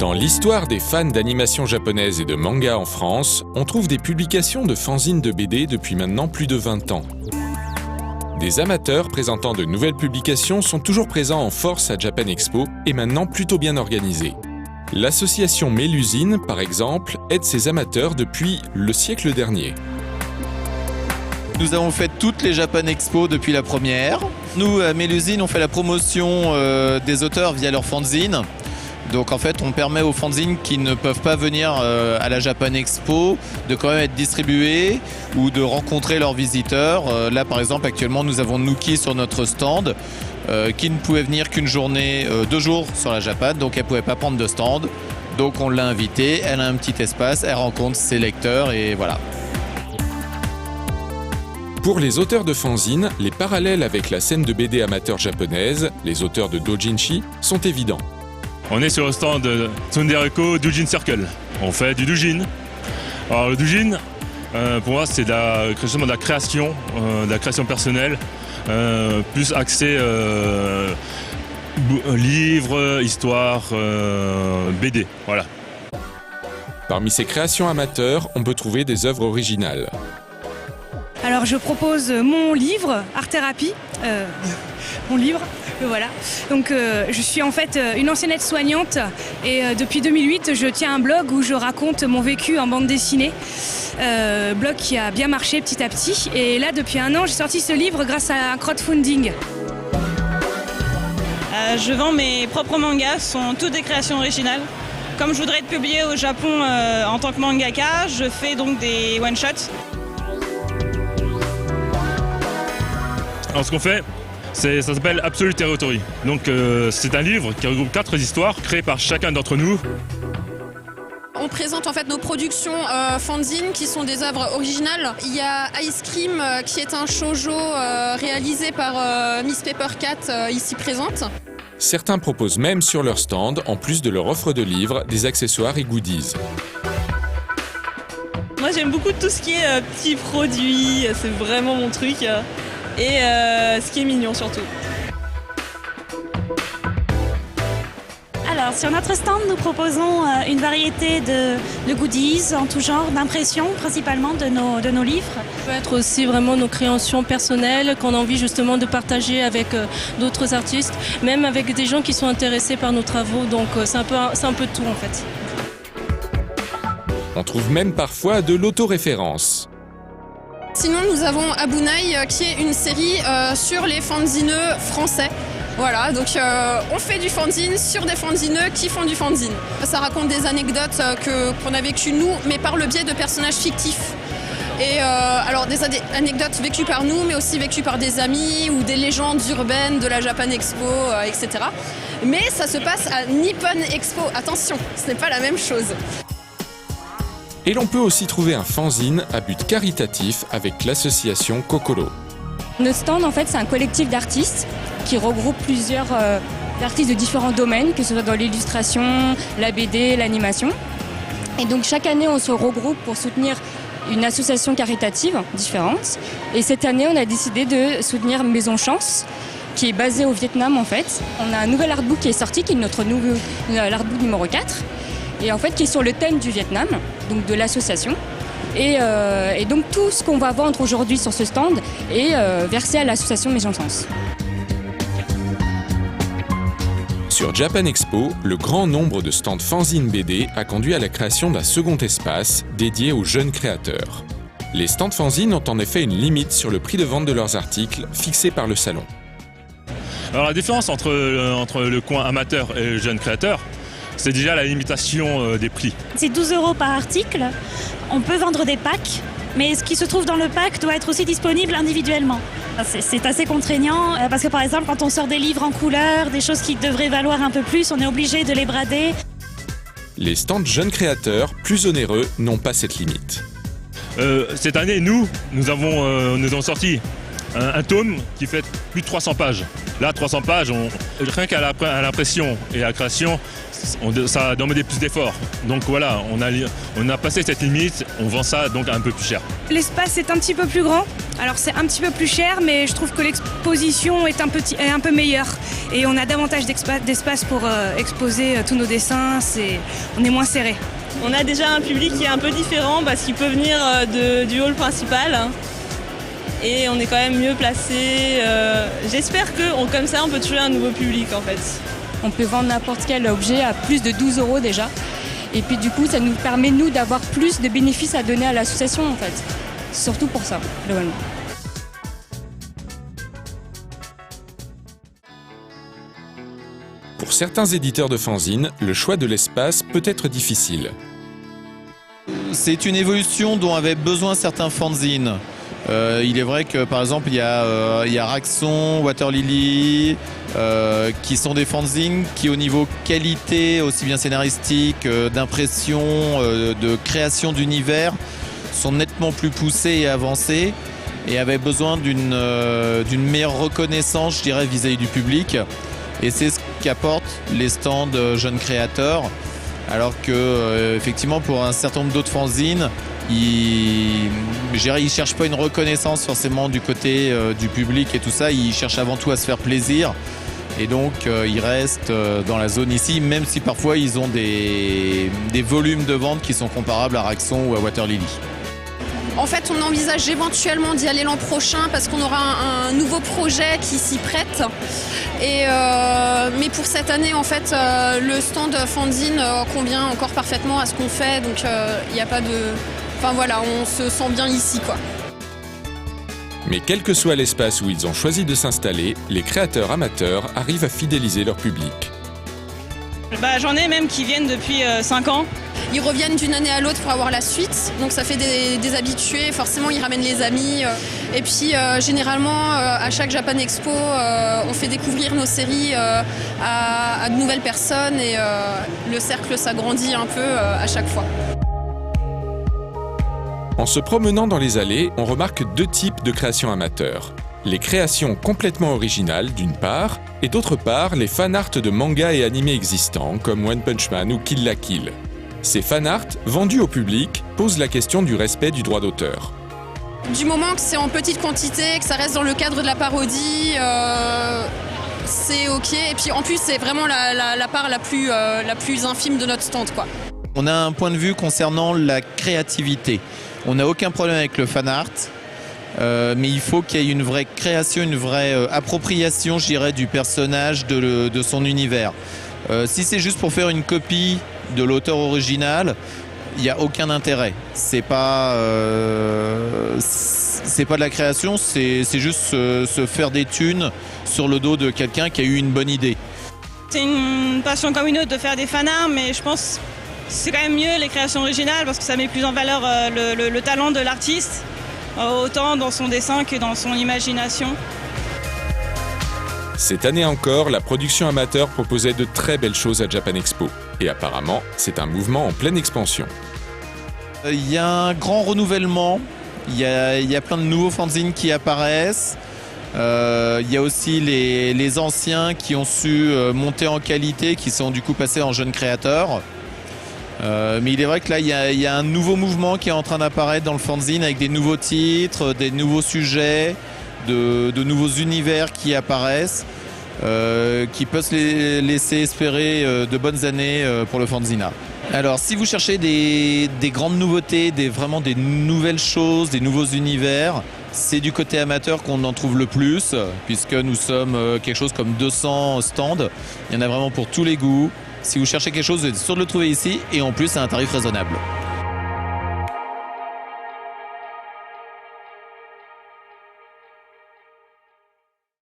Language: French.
Dans l'histoire des fans d'animation japonaise et de manga en France, on trouve des publications de fanzines de BD depuis maintenant plus de 20 ans. Des amateurs présentant de nouvelles publications sont toujours présents en force à Japan Expo et maintenant plutôt bien organisés. L'association Mélusine, par exemple, aide ces amateurs depuis le siècle dernier. Nous avons fait toutes les Japan Expo depuis la première. Nous, à Mélusine, on fait la promotion des auteurs via leur fanzine. Donc en fait, on permet aux fanzines qui ne peuvent pas venir à la Japan Expo de quand même être distribués ou de rencontrer leurs visiteurs. Là, par exemple, actuellement, nous avons Nuki sur notre stand qui ne pouvait venir qu'une journée, 2 jours sur la Japan, donc elle ne pouvait pas prendre de stand. Donc on l'a invitée, elle a un petit espace, elle rencontre ses lecteurs et voilà. Pour les auteurs de fanzines, les parallèles avec la scène de BD amateur japonaise, les auteurs de doujinshi, sont évidents. On est sur le stand de Tsundereko Doujin Circle. On fait du doujin. Alors le doujin, pour moi, c'est de la création personnelle, plus axé livres, histoire, BD. Voilà. Parmi ces créations amateurs, on peut trouver des œuvres originales. Alors je propose mon livre, Art Thérapie, mon livre, voilà. Donc je suis en fait une ancienne aide-soignante et depuis 2008 je tiens un blog où je raconte mon vécu en bande dessinée. Blog qui a bien marché petit à petit et là depuis 1 an j'ai sorti ce livre grâce à un crowdfunding. Je vends mes propres mangas, ce sont toutes des créations originales. Comme je voudrais être publiée au Japon en tant que mangaka, je fais donc des one-shots. Alors ce qu'on fait, ça s'appelle Absolute Territory. Donc c'est un livre qui regroupe 4 histoires créées par chacun d'entre nous. On présente en fait nos productions fanzine qui sont des œuvres originales. Il y a Ice Cream qui est un shoujo réalisé par Miss Peppercat ici présente. Certains proposent même sur leur stand, en plus de leur offre de livres, des accessoires et goodies. Moi j'aime beaucoup tout ce qui est petits produits, c'est vraiment mon truc. Et ce qui est mignon surtout. Alors sur notre stand, nous proposons une variété de goodies en tout genre, d'impressions principalement de nos livres. Ça peut être aussi vraiment nos créations personnelles qu'on a envie justement de partager avec d'autres artistes, même avec des gens qui sont intéressés par nos travaux, donc c'est un peu tout en fait. On trouve même parfois de l'autoréférence. Sinon, nous avons Abunai qui est une série sur les fanzineux français. Voilà, donc on fait du fanzine sur des fanzineux qui font du fanzine. Ça raconte des anecdotes qu'on a vécues nous, mais par le biais de personnages fictifs. Et alors des anecdotes vécues par nous, mais aussi vécues par des amis ou des légendes urbaines de la Japan Expo, etc. Mais ça se passe à Nippon Expo. Attention, ce n'est pas la même chose. Et l'on peut aussi trouver un fanzine à but caritatif avec l'association Kokoro. Notre stand, en fait, c'est un collectif d'artistes qui regroupe plusieurs artistes de différents domaines, que ce soit dans l'illustration, la BD, l'animation. Et donc chaque année, on se regroupe pour soutenir une association caritative différente. Et cette année, on a décidé de soutenir Maison Chance, qui est basée au Vietnam en fait. On a un nouvel artbook qui est sorti, qui est notre nouveau l'artbook numéro 4. Et en fait qui est sur le thème du Vietnam, donc de l'association. Et donc tout ce qu'on va vendre aujourd'hui sur ce stand est versé à l'association Maison Chance. Sur Japan Expo, le grand nombre de stands fanzine BD a conduit à la création d'un second espace dédié aux jeunes créateurs. Les stands fanzine ont en effet une limite sur le prix de vente de leurs articles fixé par le salon. Alors la différence entre le coin amateur et le jeune créateur, c'est déjà la limitation des prix. C'est 12 € par article. On peut vendre des packs, mais ce qui se trouve dans le pack doit être aussi disponible individuellement. C'est assez contraignant parce que par exemple, quand on sort des livres en couleur, des choses qui devraient valoir un peu plus, on est obligé de les brader. Les stands jeunes créateurs, plus onéreux, n'ont pas cette limite. Cette année, nous avons sorti un tome qui fait plus de 300 pages. Là, 300 pages, rien qu'à l'impression et à la création, ça demande plus d'efforts. Donc voilà, on a passé cette limite, on vend ça donc un peu plus cher. L'espace est un petit peu plus grand, alors c'est un petit peu plus cher, mais je trouve que l'exposition est un peu meilleure. Et on a davantage d'espace pour exposer tous nos dessins, on est moins serré. On a déjà un public qui est un peu différent parce qu'il peut venir du hall principal. Et on est quand même mieux placé. J'espère que comme ça, on peut toucher un nouveau public en fait. On peut vendre n'importe quel objet à plus de 12 € déjà. Et puis du coup, ça nous permet, nous, d'avoir plus de bénéfices à donner à l'association en fait. Surtout pour ça, globalement. Pour certains éditeurs de fanzines, le choix de l'espace peut être difficile. C'est une évolution dont avaient besoin certains fanzines. Il est vrai que par exemple il y a Raxon, Water Lily, qui sont des fanzines qui au niveau qualité, aussi bien scénaristique, d'impression, de création d'univers, sont nettement plus poussés et avancés et avaient besoin d'une meilleure reconnaissance, je dirais, vis-à-vis du public. Et c'est ce qu'apportent les stands jeunes créateurs, alors que effectivement pour un certain nombre d'autres fanzines, ils ne cherchent pas une reconnaissance forcément du côté du public et tout ça, ils cherchent avant tout à se faire plaisir. Et donc ils restent dans la zone ici, même si parfois ils ont des volumes de vente qui sont comparables à Raxon ou à Water Lily. En fait, on envisage éventuellement d'y aller l'an prochain parce qu'on aura un nouveau projet qui s'y prête. Mais pour cette année, en fait, le stand fanzine convient encore parfaitement à ce qu'on fait. Donc, il n'y a pas de... Enfin voilà, on se sent bien ici, quoi. Mais quel que soit l'espace où ils ont choisi de s'installer, les créateurs amateurs arrivent à fidéliser leur public. J'en ai même qui viennent depuis 5 ans. Ils reviennent d'une année à l'autre pour avoir la suite, donc ça fait des habitués, forcément ils ramènent les amis. Et puis généralement à chaque Japan Expo, on fait découvrir nos séries à de nouvelles personnes et le cercle s'agrandit un peu à chaque fois. En se promenant dans les allées, on remarque deux types de créations amateurs. Les créations complètement originales d'une part, et d'autre part les fan-art de mangas et animés existants comme One Punch Man ou Kill la Kill. Ces fan-art, vendus au public, posent la question du respect du droit d'auteur. Du moment que c'est en petite quantité, que ça reste dans le cadre de la parodie, c'est ok. Et puis en plus, c'est vraiment la part la plus infime de notre stand, quoi. On a un point de vue concernant la créativité. On n'a aucun problème avec le fan-art, mais il faut qu'il y ait une vraie création, une vraie appropriation, je dirais, du personnage, de son univers. Si c'est juste pour faire une copie de l'auteur original, il n'y a aucun intérêt. C'est pas de la création, c'est juste se faire des thunes sur le dos de quelqu'un qui a eu une bonne idée. C'est une passion comme une autre de faire des fanarts, mais je pense que c'est quand même mieux les créations originales parce que ça met plus en valeur le talent de l'artiste, autant dans son dessin que dans son imagination. Cette année encore, la production amateur proposait de très belles choses à Japan Expo. Et apparemment, c'est un mouvement en pleine expansion. Il y a un grand renouvellement, il y a plein de nouveaux fanzines qui apparaissent. Il y a aussi les anciens qui ont su monter en qualité, qui sont du coup passés en jeunes créateurs. Mais il est vrai que là, il y a un nouveau mouvement qui est en train d'apparaître dans le fanzine avec des nouveaux titres, des nouveaux sujets, de nouveaux univers qui apparaissent, qui peuvent laisser espérer de bonnes années pour le fanzina. Alors, si vous cherchez des grandes nouveautés, vraiment des nouvelles choses, des nouveaux univers, c'est du côté amateur qu'on en trouve le plus, puisque nous sommes quelque chose comme 200 stands. Il y en a vraiment pour tous les goûts. Si vous cherchez quelque chose, vous êtes sûr de le trouver ici, et en plus à un tarif raisonnable.